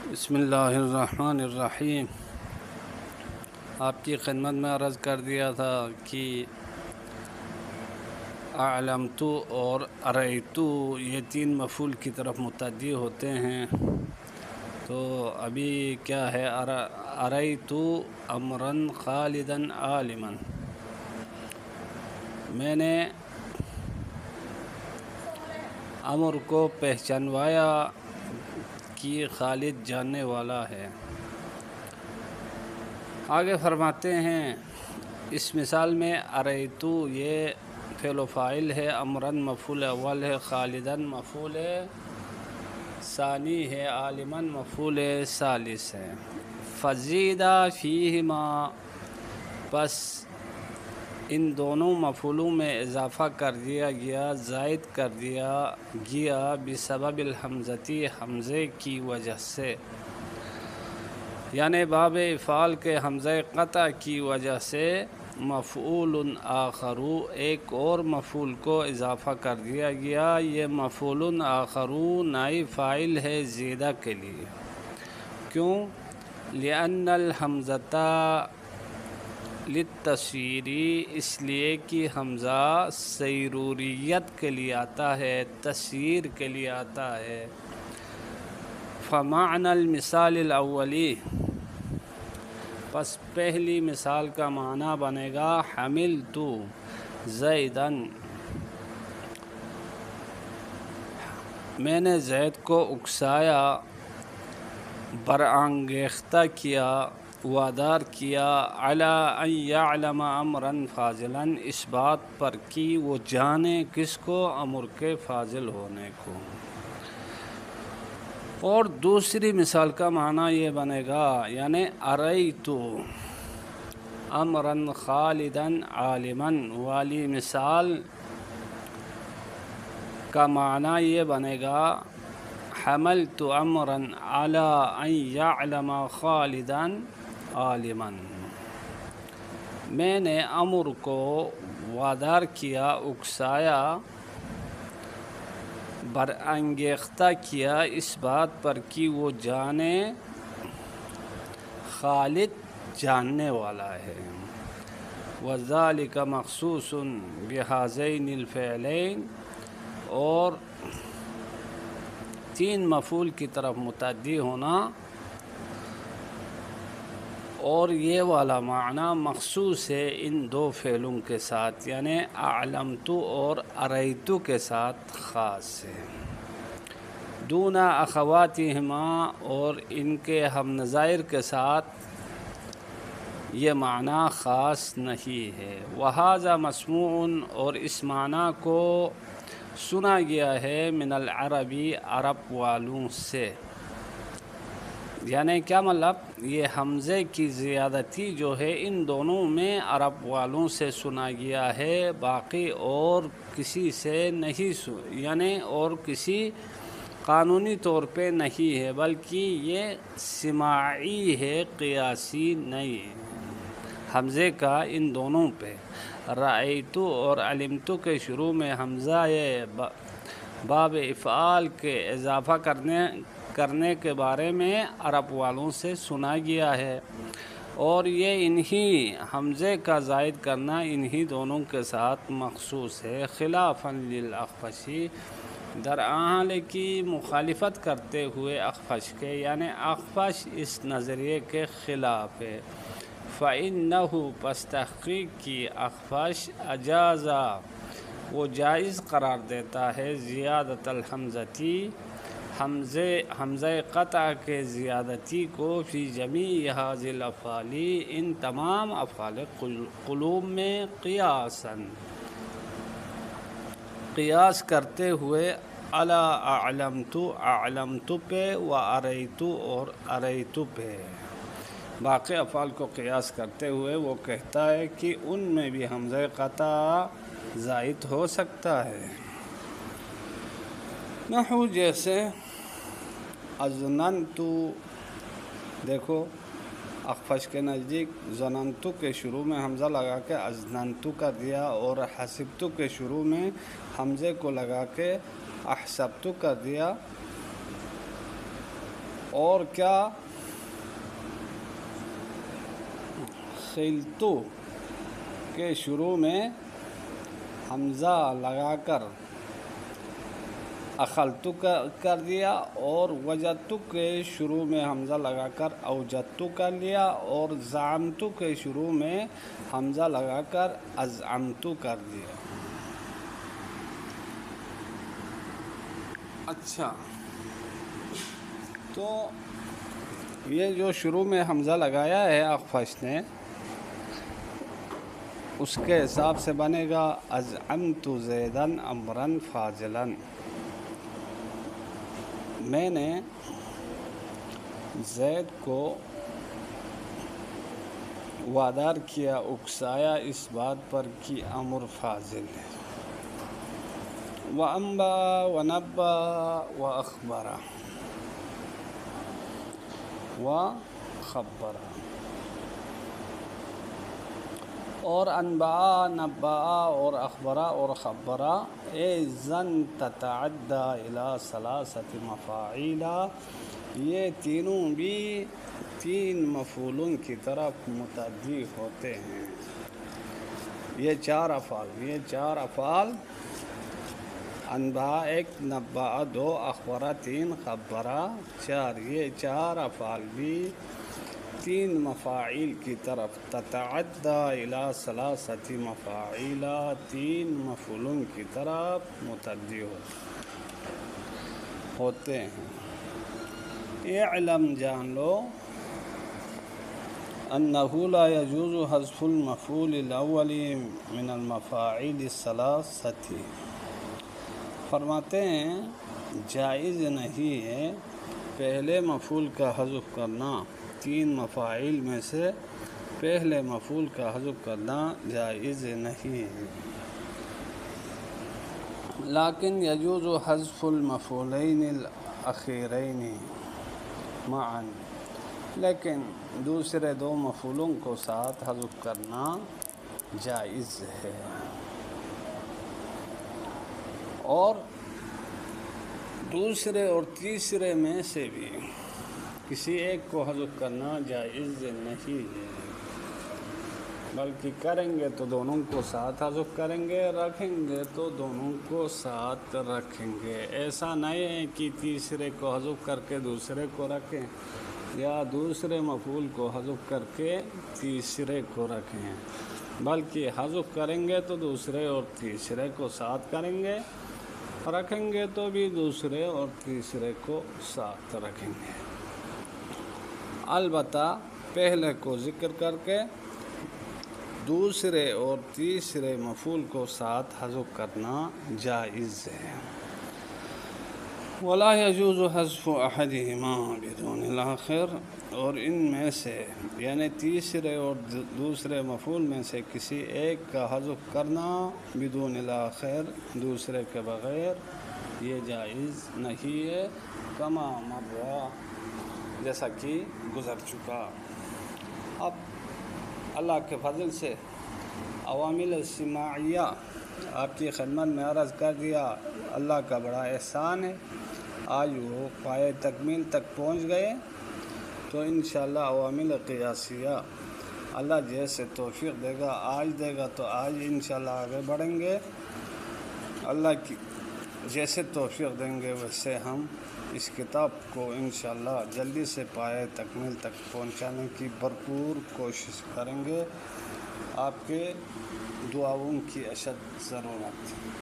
بسم اللہ الرحمن الرحیم۔ آپ کی خدمت میں عرض کر دیا تھا کہ اعلمتو اور ارائیتو یہ تین مفعول کی طرف متعدی ہوتے ہیں۔ تو ابھی کیا ہے، ارائیتو امرن خالدن عالمن، میں نے امر کو پہچانوایا کہ خالد جاننے والا ہے۔ آگے فرماتے ہیں اس مثال میں ارائیتو یہ فعل و فاعل ہے، امرن مفعول اول ہے، خالدن مفعول ثانی ہے، عالمن مفعول ثالث ہے۔ فزیدہ فیہما، پس ان دونوں مفعولوں میں اضافہ کر دیا گیا، زائد کر دیا گیا، بسبب الحمزتی، حمزے کی وجہ سے، یعنی باب افعال کے حمزہ قطع کی وجہ سے، مفعول آخر، ایک اور مفعول کو اضافہ کر دیا گیا۔ یہ مفعول آخر نائب فاعل ہے زیدہ کے لیے، کیوں؟ لأن الحمزۃ للتصویری، اس لیے کہ حمزہ سیروریت کے لیے آتا ہے، تصویر کے لیے آتا ہے۔ فمعنى المثال الاولی، پس پہلی مثال کا معنی بنے گا حملت زیدن، میں نے زید کو اکسایا، برانگیختہ کیا، وادار کیا، علی ان یعلم امرا فاضلا، اس بات پر کہ وہ جانے کس کو، امر کے فاضل ہونے کو۔ اور دوسری مثال کا معنی یہ بنے گا، یعنی ارائیت امرا خالدا عالما والی مثال کا معنی یہ بنے گا حملت امرا علی ان یعلم خالدا عالما، میں نے امر کو وادار کیا، اکسایا، برانگیختہ کیا اس بات پر کہ وہ جانے خالد جاننے والا ہے۔ وذالک مخصوص بہذین الفعلین، اور تین مفعول کی طرف متعدی ہونا اور یہ والا معنی مخصوص ہے ان دو فعلوں کے ساتھ، یعنی اعلمتو اور ارائیتو کے ساتھ خاص ہے۔ دون اخواتہما، اور ان کے ہم نظائر کے ساتھ یہ معنی خاص نہیں ہے۔ وہذا مسموع، اور اس معنی کو سنا گیا ہے، من العربی، عرب والوں سے، یعنی کیا مطلب، یہ حمزے کی زیادتی جو ہے ان دونوں میں عرب والوں سے سنا گیا ہے، باقی اور کسی سے نہیں، یعنی اور کسی قانونی طور پہ نہیں ہے، بلکہ یہ سماعی ہے، قیاسی نہیں ہے حمزے کا ان دونوں پہ۔ رأیتو اور علمتو کے شروع میں حمزہ باب افعال کے اضافہ کرنے کے بارے میں عرب والوں سے سنا گیا ہے، اور یہ انہی حمزے کا زائد کرنا انہی دونوں کے ساتھ مخصوص ہے، خلافاً للاخفشی، در حال کی مخالفت کرتے ہوئے اخفش کے، یعنی اخفش اس نظریے کے خلاف ہے۔ فإنہ، پس تحقیق کی اخفش، اجازہ، وہ جائز قرار دیتا ہے، زیادت الحمزتی، حمزہ قطع کے زیادتی کو، فی جمیع ھذی الافعال، ان تمام افعال قلوب میں، قیاس کرتے ہوئے، علی اعلمتو پہ، و ارائیتو اور ارائیتو پہ، باقی افعال کو قیاس کرتے ہوئے وہ کہتا ہے کہ ان میں بھی حمزہ قطع زائد ہو سکتا ہے۔ نحو جیسے اظننتو، دیکھو اخفش کے نزدیک ظننتو کے شروع میں حمزہ لگا کے اظننتو کر دیا، اور حسبتو کے شروع میں حمزے کو لگا کے احسبتو کر دیا، اور کیا خلتو کے شروع میں حمزہ لگا کر اخلتو کر دیا، اور وجدتو کے شروع میں حمزہ لگا کر اوجدتو کر لیا، اور زعمتو کے شروع میں حمزہ لگا کر ازعمتو کر دیا۔ اچھا، تو یہ جو شروع میں حمزہ لگایا ہے اخفش نے، اس کے حساب سے بنے گا ازعمت زیدن امرن فاضلن، میں نے زید کو وادار کیا، اکسایا اس بات پر کہ امر فاضل ہے۔ وَأَنْبَأَ وَنَبَّأَ وَأَخْبَرَ وَخَبَّرَ، اور انباء، نباء اور اخبرہ اور خبرہ ایزن تتعدی الی ثلاثۃ مفاعیل، یہ تینوں بھی تین مفعولوں کی طرف متعدی ہوتے ہیں۔ یہ چار افعال انباء ایک، نباء دو، اخبرہ تین، خبرہ چار، یہ چار افعال بھی تین مفاعیل کی طرف تتعدی الی ثلاثۃ مفاعیل، تین مفعولوں کی طرف متعدی ہوتے ہیں۔ اعلم، جان لو، انہ لا یجوز حذف المفعول الاول من المفاعیل الثلاثۃ، فرماتے ہیں جائز نہیں ہے پہلے مفعول کا حذف کرنا، تین مفاعیل میں سے پہلے مفعول کا حذف کرنا جائز نہیں ہے، لیکن یجوز حذف المفعولین الاخیرین معا، لیکن دوسرے دو مفعولوں کو ساتھ حذف کرنا جائز ہے، اور دوسرے اور تیسرے میں سے بھی کسی ایک کو حذف کرنا جائز نہیں ہے، بلکہ کریں گے تو دونوں کو ساتھ حذف کریں گے، رکھیں گے تو دونوں کو ساتھ رکھیں گے۔ ایسا نہیں ہے کہ تیسرے کو حذف کر کے دوسرے کو رکھیں، یا دوسرے مفعول کو حذف کر کے تیسرے کو رکھیں، بلکہ حذف کریں گے تو دوسرے اور تیسرے کو ساتھ کریں گے، رکھیں گے تو بھی دوسرے اور تیسرے کو ساتھ رکھیں گے، البتہ پہلے کو ذکر کر کے دوسرے اور تیسرے مفعول کو ساتھ حذف کرنا جائز ہے۔ ولا يجوز حذف احدهما بدون الاخر، اور ان میں سے یعنی تیسرے اور دوسرے مفعول میں سے کسی ایک کا حذف کرنا بدون الاخر، دوسرے کے بغیر، یہ جائز نہیں ہے، کما مر، جیسا کہ گزر چکا۔ اب اللہ کے فضل سے عوامل سماعیہ آپ کی خدمت میں عرض کر دیا، اللہ کا بڑا احسان ہے، آج وہ پائے تکمیل تک پہنچ گئے، تو انشاءاللہ عوامل قیاسیہ اللہ جیسے توفیق دے گا، آج دے گا تو آج انشاءاللہ آگے بڑھیں گے، اللہ کی جیسے توفیق دیں گے ویسے ہم اس کتاب کو انشاءاللہ جلدی سے پائے تکمیل تک پہنچانے کی بھرپور کوشش کریں گے، آپ کے دعاؤں کی اشد ضرورت۔